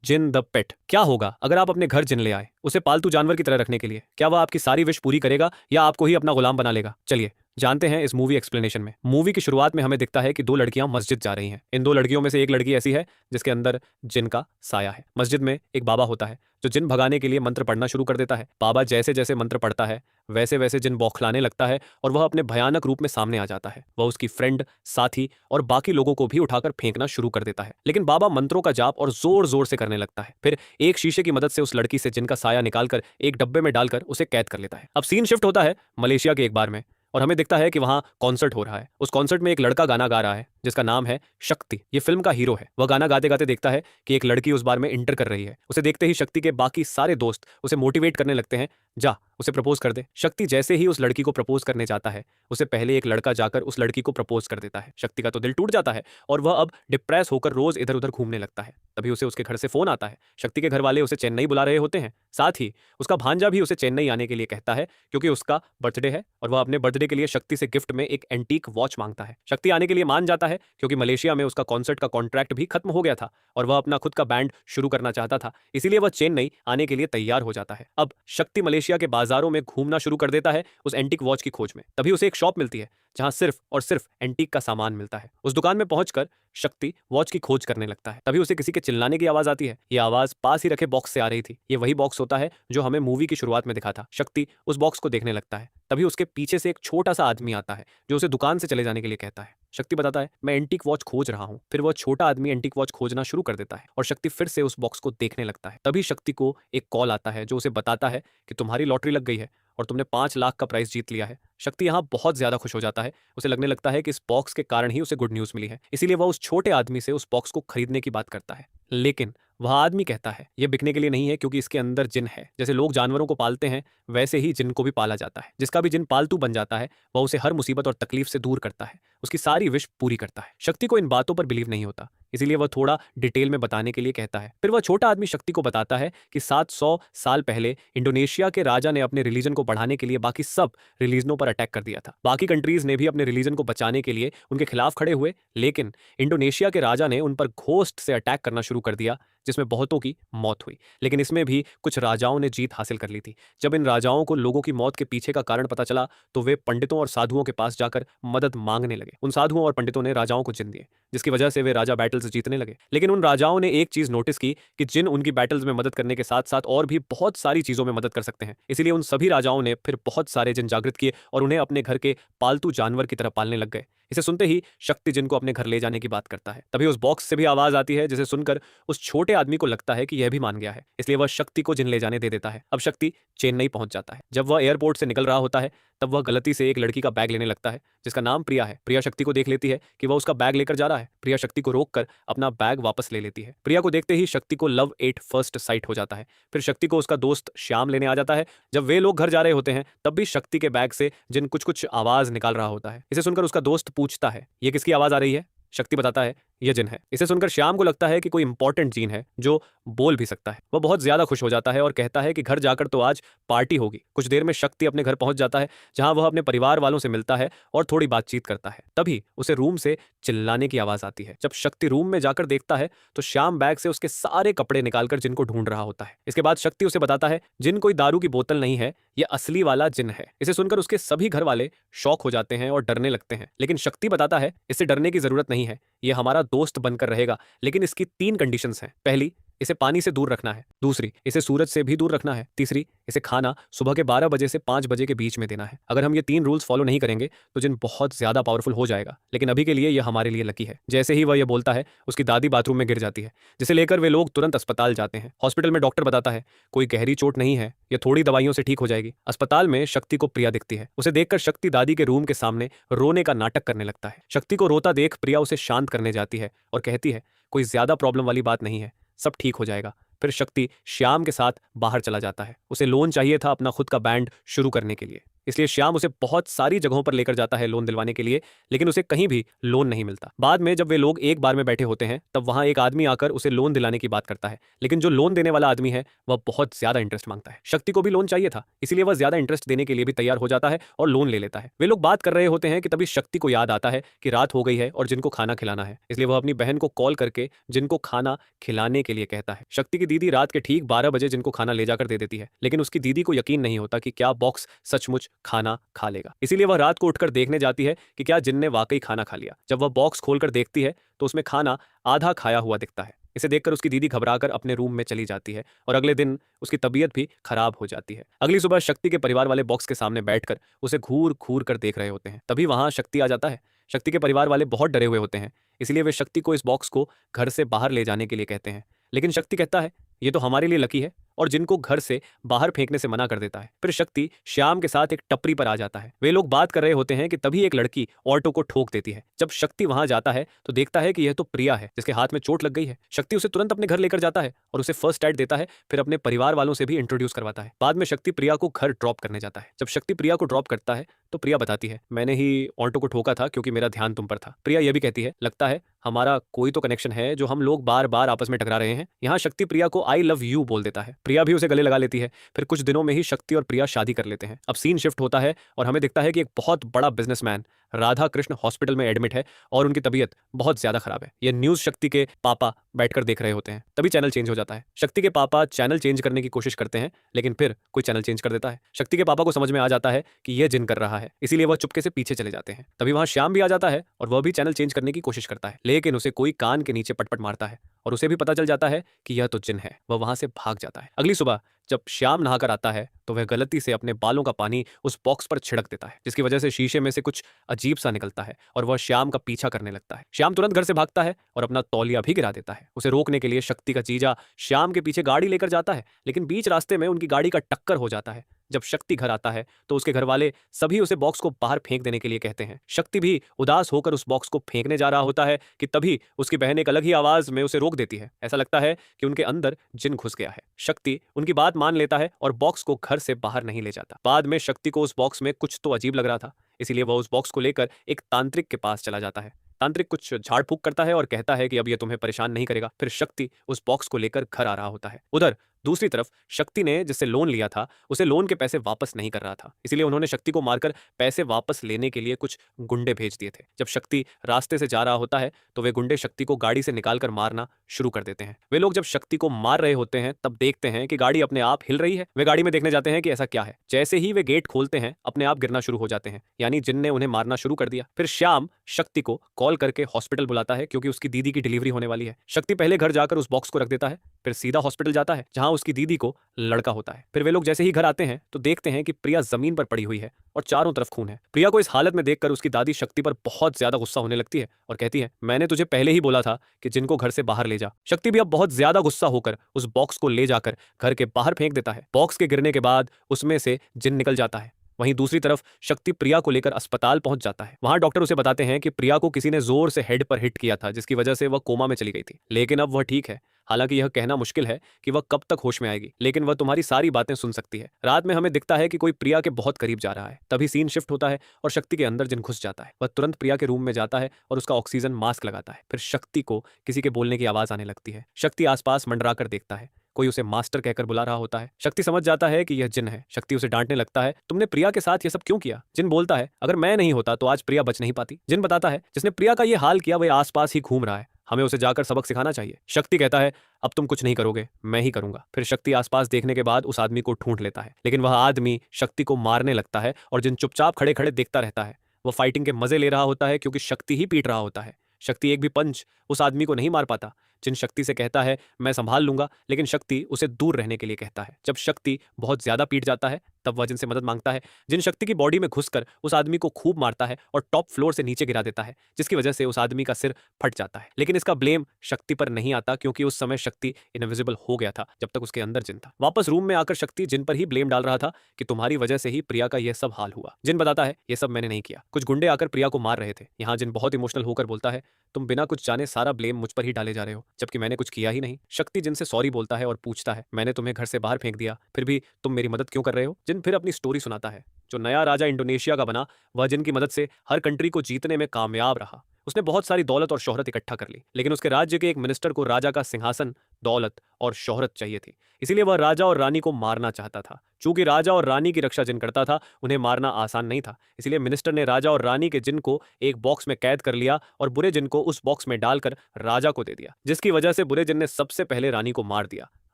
Jin the pet. क्या होगा अगर आप अपने घर जिन ले आए, उसे पालतू जानवर की तरह रखने के लिए? क्या वह आपकी सारी विश पूरी करेगा या आपको ही अपना गुलाम बना लेगा? चलिए जानते हैं इस मूवी एक्सप्लेनेशन में। मूवी की शुरुआत में हमें दिखता है कि दो लड़कियां मस्जिद जा रही हैं। इन दो लड़कियों में से एक लड़की ऐसी है जिसके अंदर जिन का साया है। मस्जिद में एक बाबा होता है जो जिन भगाने के लिए मंत्र पढ़ना शुरू कर देता है। बाबा जैसे जैसे मंत्र पढ़ता है वैसे वैसे जिन बौखलाने लगता है और वह अपने भयानक रूप में सामने आ जाता है। वह उसकी फ्रेंड, साथी और बाकी लोगों को भी उठाकर फेंकना शुरू कर देता है। लेकिन बाबा मंत्रों का जाप और जोर जोर से करने लगता है। फिर एक शीशे की मदद से उस लड़की से जिन का साया निकालकर एक डब्बे में डालकर उसे कैद कर लेता है। अब सीन शिफ्ट होता है मलेशिया के एक बार में और हमें दिखता है कि वहां कॉन्सर्ट हो रहा है। उस कॉन्सर्ट में एक लड़का गाना गा रहा है जिसका नाम है शक्ति। ये फिल्म का हीरो है। वह गाना गाते गाते देखता है कि एक लड़की उस बार में इंटर कर रही है। उसे देखते ही शक्ति के बाकी सारे दोस्त उसे मोटिवेट करने लगते हैं, जा उसे प्रपोज कर दे। शक्ति जैसे ही उस लड़की को प्रपोज करने जाता है, उससे पहले एक लड़का जाकर उस लड़की को प्रपोज कर देता है। शक्ति का तो दिल टूट जाता है और वह अब डिप्रेस होकर रोज इधर उधर घूमने लगता है। तभी उसे उसके घर से फोन आता है। शक्ति के घर वाले उसे चेन्नई बुला रहे होते हैं। साथ ही उसका भांजा भी उसे चेन्नई आने के लिए कहता है क्योंकि उसका बर्थडे है और वह अपने बर्थडे के लिए शक्ति से गिफ्ट में एक एंटीक वॉच मांगता है। शक्ति आने के लिए मान जाता है क्योंकि मलेशिया में उसका कॉन्सर्ट का कॉन्ट्रैक्ट भी खत्म हो गया था और वह अपना खुद का बैंड शुरू करना चाहता था। इसीलिए वह चेन्नई आने के लिए तैयार हो जाता है। अब शक्ति मलेशिया के बाजारों में घूमना शुरू कर देता है उस एंटीक वॉच की खोज में। तभी उसे एक शॉप मिलती है जहां सिर्फ और सिर्फ एंटीक का सामान मिलता है। उस दुकान में पहुंचकर शक्ति वॉच की खोज करने लगता है। तभी उसे किसी के चिल्लाने की आवाज आती है। यह आवाज पास ही रखे बॉक्स से आ रही थी। ये वही बॉक्स होता है जो हमें मूवी की शुरुआत में दिखा था। शक्ति उस बॉक्स को देखने लगता है। तभी उसके पीछे से एक छोटा सा आदमी आता है जो उसे दुकान से चले जाने के लिए कहता है। शक्ति बताता है, मैं एंटीक वॉच खोज रहा हूं। फिर वह छोटा आदमी एंटीक वॉच खोजना शुरू कर देता है और शक्ति फिर से उस बॉक्स को देखने लगता है। तभी शक्ति को एक कॉल आता है जो उसे बताता है कि तुम्हारी लॉटरी लग गई है और तुमने 5 लाख का प्राइस जीत लिया है। शक्ति यहाँ बहुत ज्यादा खुश हो जाता है। उसे लगने लगता है कि इस बॉक्स के कारण ही उसे गुड न्यूज मिली है। इसीलिए वह उस छोटे आदमी से उस बॉक्स को खरीदने की बात करता है। लेकिन वह आदमी कहता है यह बिकने के लिए नहीं है क्योंकि इसके अंदर जिन है। जैसे लोग जानवरों को पालते हैं वैसे ही जिन को भी पाला जाता है। जिसका भी जिन पालतू बन जाता है वह उसे हर मुसीबत और तकलीफ से दूर करता है, उसकी सारी विश पूरी करता है। शक्ति को इन बातों पर बिलीव नहीं होता, इसीलिए वह थोड़ा डिटेल में बताने के लिए कहता है। फिर वह छोटा आदमी शक्ति को बताता है कि 700 साल पहले इंडोनेशिया के राजा ने अपने रिलीजन को बढ़ाने के लिए बाकी सब रिलीजनों पर अटैक कर दिया था। बाकी कंट्रीज ने भी अपने रिलीजन को बचाने के लिए उनके खिलाफ खड़े हुए, लेकिन इंडोनेशिया के राजा ने उन पर घोस्ट से अटैक करना शुरू कर दिया जिसमें बहुतों की मौत हुई। लेकिन इसमें भी कुछ राजाओं ने जीत हासिल कर ली थी। जब इन राजाओं को लोगों की मौत के पीछे का कारण पता चला तो वे पंडितों और साधुओं के पास जाकर मदद मांगने लगे। उन साधुओं और पंडितों ने राजाओं को जिन दिए जिसकी वजह से वे राजा बैटल्स जीतने लगे। लेकिन उन राजाओं ने एक चीज नोटिस की कि जिन उनकी बैटल्स में मदद करने के साथ साथ और भी बहुत सारी चीजों में मदद कर सकते हैं। इसीलिए उन सभी राजाओं ने फिर बहुत सारे जिन जागृत किए और उन्हें अपने घर के पालतू जानवर की तरह पालने लग गए। इसे सुनते ही शक्ति जिन को अपने घर ले जाने की बात करता है। तभी उस बॉक्स से भी आवाज आती है जिसे सुनकर उस छोटे आदमी को लगता है कि यह भी मान गया है, इसलिए वह शक्ति को जिन ले जाने दे देता है। अब शक्ति चेन्नई पहुंच जाता है। जब वह एयरपोर्ट से निकल रहा होता है तब वह गलती से एक लड़की का बैग लेने लगता है जिसका नाम प्रिया है। प्रिया शक्ति को देख लेती है कि वह उसका बैग लेकर जा रहा है। प्रिया शक्ति को रोककर अपना बैग वापस ले लेती है। प्रिया को देखते ही शक्ति को लव एट फर्स्ट साइट हो जाता है। फिर शक्ति को उसका दोस्त श्याम लेने आ जाता है। जब वे लोग घर जा रहे होते हैं तब भी शक्ति के बैग से जिन कुछ कुछ आवाज निकाल रहा होता है। इसे सुनकर उसका दोस्त पूछता है, ये किसकी आवाज आ रही है? शक्ति बताता है, यह जिन है। इसे सुनकर श्याम को लगता है कि कोई इंपॉर्टेंट जीन है जो बोल भी सकता है। वह बहुत ज्यादा खुश हो जाता है और कहता है कि घर जाकर तो आज पार्टी होगी। कुछ देर में शक्ति अपने घर पहुंच जाता है जहां वह अपने परिवार वालों से मिलता है और थोड़ी बातचीत करता है। तभी उसे रूम से चिल्लाने की आवाज आती है। जब शक्ति रूम में जाकर देखता है तो श्याम बैग से उसके सारे कपड़े निकालकर जिन को ढूंढ रहा होता है। इसके बाद शक्ति उसे बताता है, जिन कोई दारू की बोतल नहीं है, यह असली वाला जिन है। इसे सुनकर उसके सभी घर वाले शॉक हो जाते हैं और डरने लगते हैं। लेकिन शक्ति बताता है, इससे डरने की जरूरत नहीं है, यह हमारा दोस्त बनकर रहेगा, लेकिन इसकी 3 कंडीशंस हैं। पहली, इसे पानी से दूर रखना है। दूसरी, इसे सूरज से भी दूर रखना है। तीसरी, इसे खाना सुबह के 12 बजे से 5 बजे के बीच में देना है। अगर हम ये 3 रूल्स फॉलो नहीं करेंगे तो जिन बहुत ज्यादा पावरफुल हो जाएगा, लेकिन अभी के लिए यह हमारे लिए लकी है। जैसे ही वह यह बोलता है उसकी दादी बाथरूम में गिर जाती है, जिसे लेकर वे लोग तुरंत अस्पताल जाते हैं। हॉस्पिटल में डॉक्टर बताता है कोई गहरी चोट नहीं है, यह थोड़ी दवाइयों से ठीक हो जाएगी। अस्पताल में शक्ति को प्रिया दिखती है। उसे देखकर शक्ति दादी के रूम के सामने रोने का नाटक करने लगता है। शक्ति को रोता देख प्रिया उसे शांत करने जाती है और कहती है, कोई ज्यादा प्रॉब्लम वाली बात नहीं है, सब ठीक हो जाएगा। फिर शक्ति श्याम के साथ बाहर चला जाता है। उसे लोन चाहिए था अपना खुद का बैंड शुरू करने के लिए, इसलिए श्याम उसे बहुत सारी जगहों पर लेकर जाता है लोन दिलवाने के लिए, लेकिन उसे कहीं भी लोन नहीं मिलता। बाद में जब वे लोग एक बार में बैठे होते हैं तब वहां एक आदमी आकर उसे लोन दिलाने की बात करता है, लेकिन जो लोन देने वाला आदमी है वह बहुत ज्यादा इंटरेस्ट मांगता है। शक्ति को भी लोन चाहिए था, इसीलिए वह ज्यादा इंटरेस्ट देने के लिए भी तैयार हो जाता है और लोन ले लेता है। वे लोग बात कर रहे होते हैं कि तभी शक्ति को याद आता है कि रात हो गई है और जिनको खाना खिलाना है, इसलिए वह अपनी बहन को कॉल करके जिनको खाना खिलाने के लिए कहता है। शक्ति की दीदी रात के ठीक 12 बजे जिनको खाना ले जाकर दे देती है, लेकिन उसकी दीदी को यकीन नहीं होता कि क्या बॉक्स सचमुच खाना खा लेगा। इसीलिए वह रात को उठकर देखने जाती है कि क्या जिन ने वाकई खाना खा लिया। जब वह बॉक्स खोलकर देखती है तो उसमें खाना आधा खाया हुआ दिखता है। इसे देखकर उसकी दीदी घबराकर अपने रूम में चली जाती है और अगले दिन उसकी तबीयत भी खराब हो जाती है। अगली सुबह शक्ति के परिवार वाले बॉक्स के सामने बैठकर उसे घूर घूर कर देख रहे होते हैं। तभी वहां शक्ति आ जाता है। शक्ति के परिवार वाले बहुत डरे हुए होते हैं, इसलिए वे शक्ति को इस बॉक्स को घर से बाहर ले जाने के लिए कहते हैं, लेकिन शक्ति कहता है ये तो हमारे लिए लकी है और जिनको घर से बाहर फेंकने से मना कर देता है। फिर शक्ति श्याम के साथ एक टपरी पर आ जाता है। वे लोग बात कर रहे होते हैं कि तभी एक लड़की ऑटो को ठोक देती है। जब शक्ति वहां जाता है तो देखता है कि यह तो प्रिया है जिसके हाथ में चोट लग गई है। शक्ति उसे तुरंत अपने घर लेकर जाता है और उसे फर्स्ट एड देता है, फिर अपने परिवार वालों से भी इंट्रोड्यूस करवाता है। बाद में शक्ति प्रिया को घर ड्रॉप करने जाता है। जब शक्ति प्रिया को ड्रॉप करता है तो प्रिया बताती है मैंने ही ऑटो को ठोका था क्योंकि मेरा ध्यान तुम पर था। प्रिया यह भी कहती है लगता है हमारा कोई तो कनेक्शन है जो हम लोग बार बार आपस में टकरा रहे हैं। यहाँ शक्ति प्रिया को आई लव यू बोल देता है। प्रिया भी उसे गले लगा लेती है। फिर कुछ दिनों में ही शक्ति और प्रिया शादी कर लेते हैं। अब सीन शिफ्ट होता है और हमें दिखता है कि एक बहुत बड़ा बिजनेसमैन राधा कृष्ण हॉस्पिटल में एडमिट है और उनकी तबीयत बहुत ज्यादा खराब है। यह न्यूज शक्ति के पापा बैठकर देख रहे होते हैं। तभी चैनल चेंज हो जाता है। शक्ति के पापा चैनल चेंज करने की कोशिश करते हैं, लेकिन फिर कोई चैनल चेंज कर देता है। शक्ति के पापा को समझ में आ जाता है कि यह जिन कर रहा है, इसीलिए वह चुपके से पीछे चले जाते हैं। तभी वहां श्याम भी आ जाता है और वह भी चैनल चेंज करने की कोशिश करता है, लेकिन उसे कोई कान के नीचे पटपट मारता है और उसे भी पता चल जाता है कि यह तो जिन है। वह वहां से भाग जाता है। अगली सुबह जब श्याम नहाकर आता है तो वह गलती से अपने बालों का पानी उस बॉक्स पर छिड़क देता है, जिसकी वजह से शीशे में से कुछ अजीब सा निकलता है और वह श्याम का पीछा करने लगता है। श्याम तुरंत घर से भागता है और अपना तौलिया भी गिरा देता है। उसे रोकने के लिए शक्ति का जीजा श्याम के पीछे गाड़ी लेकर जाता है, लेकिन बीच रास्ते में उनकी गाड़ी का टक्कर हो जाता है। जब शक्ति घर आता है तो उसके घर वाले सभी उसे बॉक्स को बाहर फेंक देने के लिए कहते हैं। शक्ति भी उदास होकर उस बॉक्स को फेंकने जा रहा होता है कि तभी उसकी बहन एक अलग ही आवाज में उसे रोक देती है। ऐसा लगता है कि उनके अंदर जिन घुस गया है। शक्ति उनकी बात मान लेता है और बॉक्स को घर से बाहर नहीं ले जाता। बाद में शक्ति को उस बॉक्स में कुछ तो अजीब लग रहा था, इसीलिए वह उस बॉक्स को लेकर एक तांत्रिक के पास चला जाता है। तांत्रिक कुछ झाड़ फूक करता है और कहता है कि अब यह तुम्हें परेशान नहीं करेगा। फिर शक्ति उस बॉक्स को लेकर घर आ रहा होता है। उधर दूसरी तरफ शक्ति ने जिससे लोन लिया था उसे लोन के पैसे वापस नहीं कर रहा था, इसलिए उन्होंने शक्ति को मारकर पैसे वापस लेने के लिए कुछ गुंडे भेज दिए थे। जब शक्ति रास्ते से जा रहा होता है तो वे गुंडे शक्ति को गाड़ी से निकालकर मारना शुरू कर देते हैं। वे लोग जब शक्ति को मार रहे होते हैं तब देखते हैं कि गाड़ी अपने आप हिल रही है। वे गाड़ी में देखने जाते हैं कि ऐसा क्या है। जैसे ही वे गेट खोलते हैं अपने आप गिरना शुरू हो जाते हैं, यानी जिन ने उन्हें मारना शुरू कर दिया। फिर श्याम शक्ति को कॉल करके हॉस्पिटल बुलाता है क्योंकि उसकी दीदी की डिलीवरी होने वाली है। शक्ति पहले घर जाकर उस बॉक्स को रख देता है, फिर सीधा हॉस्पिटल जाता है जहां उसकी दीदी को लड़का होता है। फिर वे लोग जैसे ही घर आते हैं तो देखते हैं कि प्रिया जमीन पर पड़ी हुई है और चारों तरफ खून है। प्रिया को इस हालत में देखकर उसकी दादी शक्ति पर बहुत ज्यादा गुस्सा होने लगती है और कहती है मैंने तुझे पहले ही बोला था कि जिनको घर से बाहर ले जा। शक्ति भी अब बहुत ज्यादा गुस्सा होकर उस बॉक्स को ले जाकर घर के बाहर फेंक देता है। बॉक्स के गिरने के बाद उसमें से जिन निकल जाता है। वहीं दूसरी तरफ शक्ति प्रिया को लेकर अस्पताल पहुंच जाता है। वहां डॉक्टर उसे बताते हैं कि प्रिया को किसी ने जोर से हेड पर हिट किया था, जिसकी वजह से वह कोमा में चली गई थी, लेकिन अब वह ठीक है। हालांकि यह कहना मुश्किल है कि वह कब तक होश में आएगी, लेकिन वह तुम्हारी सारी बातें सुन सकती है। रात में हमें दिखता है कि कोई प्रिया के बहुत करीब जा रहा है। तभी सीन शिफ्ट होता है और शक्ति के अंदर जिन घुस जाता है। वह तुरंत प्रिया के रूम में जाता है और उसका ऑक्सीजन मास्क लगाता है। फिर शक्ति को किसी के बोलने की आवाज आने लगती है। शक्ति आसपास मंडराकर देखता है, कोई उसे मास्टर कहकर बुला रहा होता है। शक्ति समझ जाता है कि यह जिन है। शक्ति उसे डांटने लगता है तुमने प्रिया के साथ यह सब क्यों किया। जिन बोलता है अगर मैं नहीं होता तो आज प्रिया बच नहीं पाती। जिन बताता है जिसने प्रिया का यह हाल किया वह आसपास ही घूम रहा है, हमें उसे जाकर सबक सिखाना चाहिए। शक्ति कहता है अब तुम कुछ नहीं करोगे, मैं ही करूंगा। फिर शक्ति आसपास देखने के बाद उस आदमी को ढूंढ लेता है, लेकिन वह आदमी शक्ति को मारने लगता है और जिन चुपचाप खड़े खड़े देखता रहता है। वह फाइटिंग के मजे ले रहा होता है क्योंकि शक्ति ही पीट रहा होता है। शक्ति एक भी पंच उस आदमी को नहीं मार पाता। जिन शक्ति से कहता है मैं संभाल लूंगा, लेकिन शक्ति उसे दूर रहने के लिए कहता है। जब शक्ति बहुत ज्यादा पीट जाता है तब वह जिन से मदद मांगता है। जिन शक्ति की बॉडी में घुसकर उस आदमी को खूब मारता है और टॉप फ्लोर से नीचे गिरा देता है, जिसकी वजह से उस आदमी का सिर फट जाता है। लेकिन इसका ब्लेम शक्ति पर नहीं आता क्योंकि उस समय शक्ति इनविजिबल हो गया था जब तक उसके अंदर जिन था। वापस रूम में आकर शक्ति जिन पर ही ब्लेम डाल रहा था कि तुम्हारी वजह से ही प्रिया का यह सब हाल हुआ। जिन बताता है यह सब मैंने नहीं किया, कुछ गुंडे आकर प्रिया को मार रहे थे। यहाँ जिन बहुत इमोशनल होकर बोलता है तुम बिना कुछ जाने सारा ब्लेम मुझ पर ही डाले जा रहे हो, जबकि मैंने कुछ किया ही नहीं। शक्ति जिनसे सॉरी बोलता है और पूछता है मैंने तुम्हें घर से बाहर फेंक दिया, फिर भी तुम मेरी मदद क्यों कर रहे हो। जिन फिर अपनी स्टोरी सुनाता है जो नया राजा इंडोनेशिया का बना, वह जिनकी मदद से हर कंट्री को जीतने में कामयाब रहा। उसने बहुत सारी दौलत और शोहरत इकट्ठा कर ली, लेकिन उसके राज्य के एक मिनिस्टर को राजा का सिंहासन, दौलत और शोहरत चाहिए थी। इसीलिए वह राजा और रानी को मारना चाहता था। चूंकि राजा और रानी की रक्षा जिन करता था, उन्हें मारना आसान नहीं था। इसलिए मिनिस्टर ने राजा और रानी के जिन को एक बॉक्स में कैद कर लिया और बुरे जिन को उस बॉक्स में डालकर राजा को दे दिया, जिसकी वजह से बुरे जिन ने सबसे पहले रानी को मार दिया।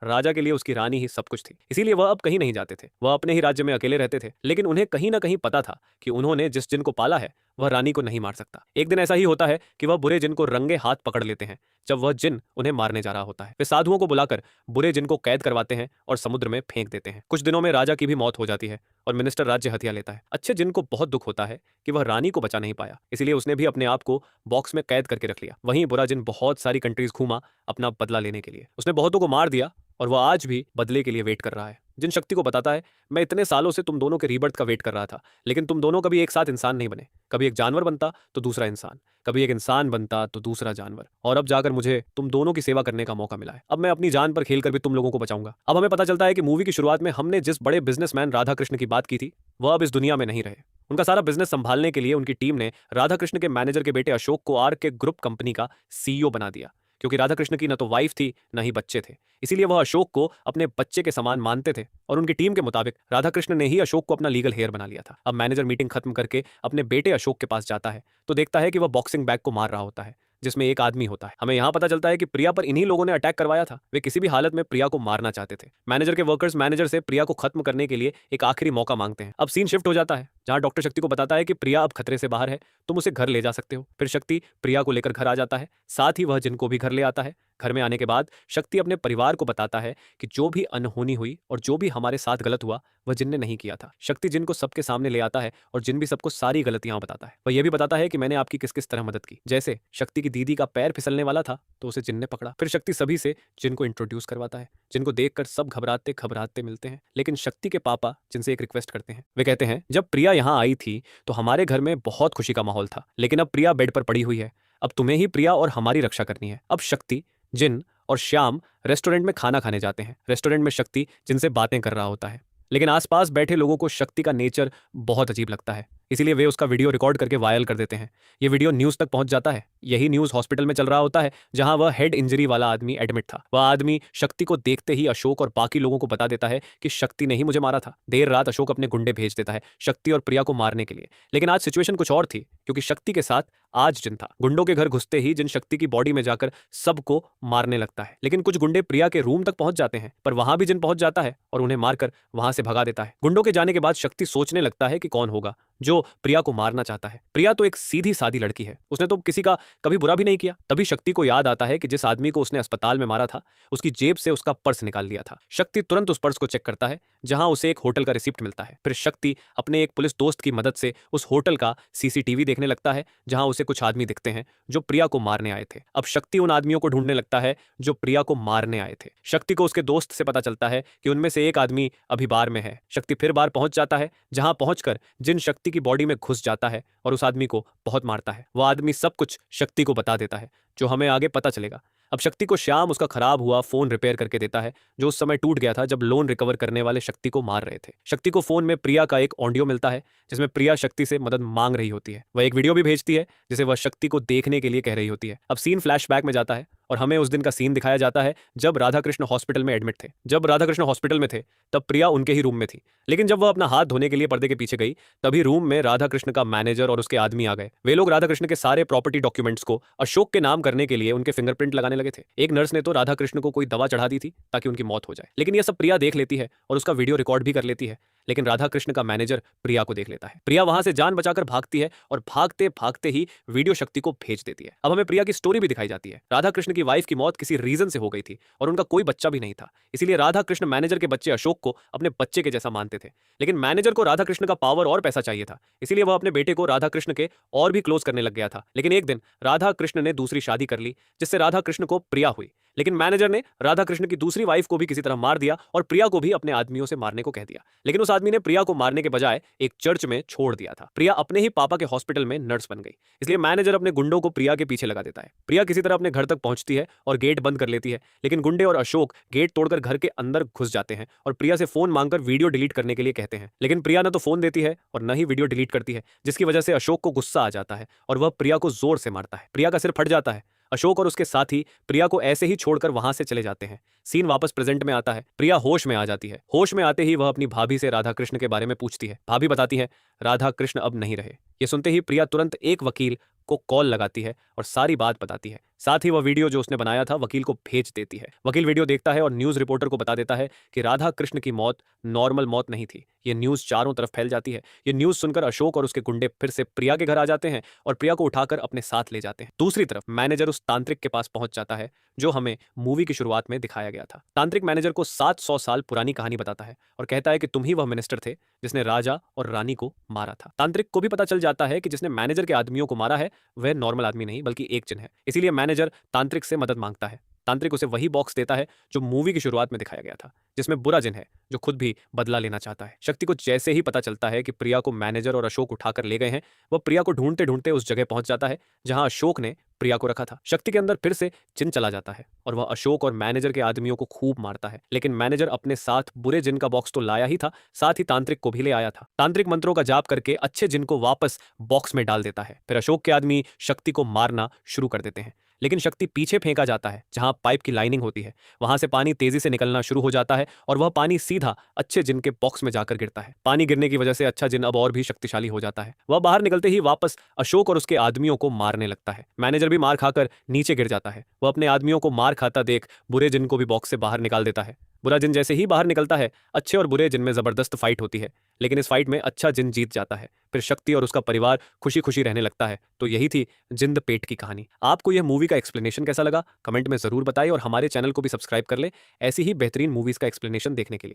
राजा के लिए उसकी रानी ही सब कुछ थी, इसीलिए वह अब कहीं नहीं जाते थे। वह अपने ही राज्य में अकेले रहते थे, लेकिन उन्हें कहीं ना कहीं पता था कि उन्होंने जिस जिन को पाला है वह रानी को नहीं मार सकता। एक दिन ऐसा ही होता है कि वह बुरे जिन को रंगे हाथ पकड़ लेते हैं जब वह जिन उन्हें मारने जा रहा होता है। वे साधुओं को बुलाकर बुरे जिन को कैद करवाते हैं और समुद्र में फेंक देते हैं। कुछ दिनों में राजा की भी मौत हो जाती है और मिनिस्टर राज्य हथिया लेता है। अच्छे जिन को बहुत दुख होता है कि वह रानी को बचा नहीं पाया, इसलिए उसने भी अपने आप को बॉक्स में कैद करके रख लिया। वहीं बुरा जिन बहुत सारी कंट्रीज घूमा अपना बदला लेने के लिए। उसने बहुतों को मार दिया और वह आज भी बदले के लिए वेट कर रहा है। जिन शक्ति को बताता है, मैं इतने सालों से तुम दोनों के रीबर्थ का वेट कर रहा था, लेकिन तुम दोनों कभी एक साथ इंसान नहीं बने। कभी एक जानवर बनता तो दूसरा इंसान, कभी एक इंसान बनता तो दूसरा जानवर, और अब जाकर मुझे तुम दोनों की सेवा करने का मौका मिला है। अब मैं अपनी जान पर खेलकर भी तुम लोगों को बचाऊंगा। अब हमें पता चलता है कि मूवी की शुरुआत में हमने जिस बड़े बिजनेसमैन राधा कृष्ण की बात की थी, वह अब इस दुनिया में नहीं रहे। उनका सारा बिजनेस संभालने के लिए उनकी टीम ने राधा कृष्ण के मैनेजर के बेटे अशोक को आर के ग्रुप कंपनी का सीईओ बना दिया। क्योंकि राधा कृष्ण की न तो वाइफ थी न ही बच्चे थे, इसीलिए वह अशोक को अपने बच्चे के समान मानते थे। और उनकी टीम के मुताबिक राधा कृष्ण ने ही अशोक को अपना लीगल हेयर बना लिया था। अब मैनेजर मीटिंग खत्म करके अपने बेटे अशोक के पास जाता है तो देखता है कि वह बॉक्सिंग बैग को मार रहा होता है, जिसमें एक आदमी होता है। हमें यहाँ पता चलता है कि प्रिया पर इन्हीं लोगों ने अटैक करवाया था। वे किसी भी हालत में प्रिया को मारना चाहते थे। मैनेजर के वर्कर्स मैनेजर से प्रिया को खत्म करने के लिए एक आखिरी मौका मांगते हैं। अब सीन शिफ्ट हो जाता है, जहां डॉक्टर शक्ति को बताता है कि प्रिया अब खतरे से बाहर है, तुम उसे घर ले जा सकते हो। फिर शक्ति प्रिया को लेकर घर आ जाता है, साथ ही वह जिनको भी घर ले आता है। घर में आने के बाद शक्ति अपने परिवार को बताता है कि जो भी अनहोनी हुई और जो भी हमारे साथ गलत हुआ वह जिन ने नहीं किया था। शक्ति जिन को सबके सामने ले आता है और जिन भी सबको सारी गलतियां बताता है। वह यह भी बताता है कि मैंने आपकी किस किस तरह मदद की। जैसे शक्ति की दीदी का पैर फिसलने वाला था तो उसे जिन ने पकड़ा। फिर शक्ति सभी से जिन को इंट्रोड्यूस करवाता है, जिनको देखकर सब घबराते घबराते मिलते हैं। लेकिन शक्ति के पापा जिनसे एक रिक्वेस्ट करते हैं। वे कहते हैं, जब प्रिया यहाँ आई थी तो हमारे घर में बहुत खुशी का माहौल था, लेकिन अब प्रिया बेड पर पड़ी हुई है। अब तुम्हें ही प्रिया और हमारी रक्षा करनी है। अब शक्ति, जिन और श्याम रेस्टोरेंट में खाना खाने जाते हैं। रेस्टोरेंट में शक्ति जिनसे बातें कर रहा होता है, लेकिन आसपास बैठे लोगों को शक्ति का नेचर बहुत अजीब लगता है, इसीलिए वे उसका वीडियो रिकॉर्ड करके वायरल कर देते हैं। ये वीडियो न्यूज़ तक पहुंच जाता है। यही न्यूज़ हॉस्पिटल में चल रहा होता है, जहां वह हेड इंजरी वाला आदमी एडमिट था। वह आदमी शक्ति को देखते ही अशोक और बाकी लोगों को बता देता है कि शक्ति ने ही मुझे मारा था। देर रात अशोक अपने गुंडे भेज देता है शक्ति और प्रिया को मारने के लिए। लेकिन आज सिचुएशन कुछ और थी, क्योंकि शक्ति के साथ आज जिन था। गुंडों के घर घुसते ही जिन शक्ति की बॉडी में जाकर सबको मारने लगता है। लेकिन कुछ गुंडे प्रिया के रूम तक पहुंच जाते हैं, पर वहां भी जिन पहुंच जाता है और उन्हें मारकर वहां से भगा देता है। गुंडों के जाने के बाद शक्ति सोचने लगता है कि कौन होगा जो प्रिया को मारना चाहता है। प्रिया तो एक सीधी सादी लड़की है, उसने तो किसी का कभी बुरा भी नहीं किया। तभी शक्ति को याद आता है कि जिस आदमी को उसने अस्पताल में मारा था, उसकी जेब से उसका पर्स निकाल लिया था। शक्ति तुरंत उस पर्स को चेक करता है, जहां उसे एक होटल का रिसिप्ट मिलता है। फिर शक्ति अपने एक पुलिस दोस्त की मदद से उस होटल का सीसीटीवी देखने लगता है, जहां उसे कुछ आदमी दिखते हैं जो प्रिया को मारने आए थे। अब शक्ति उन आदमियों को ढूंढने लगता है जो प्रिया को मारने आए थे। शक्ति को उसके दोस्त से पता चलता है कि उनमें से एक आदमी अभी बार में है। शक्ति फिर बार पहुंच जाता है, जहां पहुंचकर जिन शक्ति की बॉडी में घुस जाता है और उस आदमी को बहुत मारता है। वह आदमी सब कुछ शक्ति को बता देता है, जो हमें आगे पता चलेगा। अब शक्ति को श्याम उसका खराब हुआ फोन रिपेयर करके देता है, जो उस समय टूट गया था जब लोन रिकवर करने वाले शक्ति को मार रहे थे। शक्ति को फोन में प्रिया का एक ऑडियो मिलता है, जिसमें प्रिया शक्ति से मदद मांग रही होती है। वह एक वीडियो भी भेजती है, जिसे वह शक्ति को देखने के लिए कह रही होती है। अब सीन फ्लैशबैक में जाता है और हमें उस दिन का सीन दिखाया जाता है जब राधाकृष्ण हॉस्पिटल में एडमिट थे। जब राधाकृष्ण हॉस्पिटल में थे तब प्रिया उनके ही रूम में थी, लेकिन जब वह अपना हाथ धोने के लिए पर्दे के पीछे गई, तभी रूम में राधाकृष्ण का मैनेजर और उसके आदमी आ गए। वे लोग राधाकृष्ण के सारे प्रॉपर्टी डॉक्यूमेंट्स को अशोक के नाम करने के लिए उनके फिंगरप्रिंट लगाने लगे थे। एक नर्स ने तो राधाकृष्ण को कोई दवा चढ़ा दी थी ताकि उनकी मौत हो जाए, लेकिन यह सब प्रिया देख लेती है और उसका वीडियो रिकॉर्ड भी कर लेती है। लेकिन राधाकृष्ण का मैनेजर प्रिया को देख लेता है। प्रिया वहां से जान बचाकर भागती है और भागते भागते ही वीडियो शक्ति को भेज देती है। अब हमें प्रिया की स्टोरी भी दिखाई जाती है। राधाकृष्ण की वाइफ की मौत किसी रीजन से हो गई थी और उनका कोई बच्चा भी नहीं था, इसीलिए राधाकृष्ण मैनेजर के बच्चे अशोक को अपने बच्चे के जैसा मानते थे। लेकिन मैनेजर को राधाकृष्ण का पावर और पैसा चाहिए था, इसीलिए वह अपने बेटे को राधाकृष्ण के और भी क्लोज करने लग गया था। लेकिन एक दिन राधाकृष्ण ने दूसरी शादी कर ली, जिससे राधाकृष्ण को प्रिया हुई। लेकिन मैनेजर ने राधा कृष्ण की दूसरी वाइफ को भी किसी तरह मार दिया और प्रिया को भी अपने आदमियों से मारने को कह दिया। लेकिन उस आदमी ने प्रिया को मारने के बजाय एक चर्च में छोड़ दिया था। प्रिया अपने ही पापा के हॉस्पिटल में नर्स बन गई, इसलिए मैनेजर अपने गुंडों को प्रिया के पीछे लगा देता है। प्रिया किसी तरह अपने घर तक पहुंचती है और गेट बंद कर लेती है, लेकिन गुंडे और अशोक गेट तोड़कर घर के अंदर घुस जाते हैं और प्रिया से फोन मांगकर वीडियो डिलीट करने के लिए कहते हैं। लेकिन प्रिया न तो फोन देती है और न ही वीडियो डिलीट करती है, जिसकी वजह से अशोक को गुस्सा आ जाता है और वह प्रिया को जोर से मारता है। प्रिया का सिर फट जाता है। अशोक और उसके साथी प्रिया को ऐसे ही छोड़कर वहां से चले जाते हैं। सीन वापस प्रेजेंट में आता है। प्रिया होश में आ जाती है। होश में आते ही वह अपनी भाभी से राधा कृष्ण के बारे में पूछती है। भाभी बताती है राधा कृष्ण अब नहीं रहे। ये सुनते ही प्रिया तुरंत एक वकील को कॉल लगाती है और सारी बात बताती है। साथ ही वह वीडियो जो उसने बनाया था वकील को भेज देती है। वकील वीडियो देखता है और न्यूज रिपोर्टर को बता देता है कि राधा कृष्ण की मौत नॉर्मल मौत नहीं थी। ये न्यूज चारों तरफ फैल जाती है। ये न्यूज सुनकर अशोक और उसके गुंडे फिर से प्रिया के घर आ जाते हैं और प्रिया को उठाकर अपने साथ ले जाते हैं। दूसरी तरफ मैनेजर उस तांत्रिक के पास पहुंच जाता है जो हमें मूवी की शुरुआत में दिखाया गया था। तांत्रिक मैनेजर को 700 साल पुरानी कहानी बताता है और कहता है कि तुम ही वह मिनिस्टर थे जिसने राजा और रानी को मारा था। तांत्रिक को भी पता चल जाता है कि जिसने मैनेजर के आदमियों को मारा है वह नॉर्मल आदमी नहीं बल्कि एक जिन है। इसीलिए मैनेजर तांत्रिक से मदद मांगता है। तांत्रिक उसे वही बॉक्स देता है जो मूवी की शुरुआत में दिखाया गया था, जिसमें बुरा जिन है जो खुद भी बदला लेना चाहता है। शक्ति को जैसे ही पता चलता है कि प्रिया को मैनेजर और अशोक उठाकर ले गए हैं, वह प्रिया को ढूंढते ढूंढते उस जगह पहुंच जाता है जहां अशोक ने प्रिया को रखा था। शक्ति के अंदर फिर से जिन चला जाता है और वह अशोक और मैनेजर के आदमियों को खूब मारता है। लेकिन मैनेजर अपने साथ बुरे जिन का बॉक्स तो लाया ही था, साथ ही तांत्रिक को भी ले आया था। तांत्रिक मंत्रों का जाप करके अच्छे जिन को वापस बॉक्स में डाल देता है। फिर अशोक के आदमी शक्ति को मारना शुरू कर देते हैं, लेकिन शक्ति पीछे फेंका जाता है जहां पाइप की लाइनिंग होती है। वहां से पानी तेजी से निकलना शुरू हो जाता है और वह पानी सीधा अच्छे जिन के बॉक्स में जाकर गिरता है। पानी गिरने की वजह से अच्छा जिन अब और भी शक्तिशाली हो जाता है। वह बाहर निकलते ही वापस अशोक और उसके आदमियों को मारने लगता है। मैनेजर भी मार खाकर नीचे गिर जाता है। वह अपने आदमियों को मार खाता देख बुरे जिन को भी बॉक्स से बाहर निकाल देता है। बुरा जिन जैसे ही बाहर निकलता है, अच्छे और बुरे जिन में जबरदस्त फाइट होती है, लेकिन इस फाइट में अच्छा जिन जीत जाता है। फिर शक्ति और उसका परिवार खुशी खुशी रहने लगता है। तो यही थी जिंद पेट की कहानी। आपको यह मूवी का एक्सप्लेनेशन कैसा लगा कमेंट में जरूर बताइए और हमारे चैनल को भी सब्सक्राइब कर ले ऐसी ही बेहतरीन मूवीज का एक्सप्लेनेशन देखने के लिए।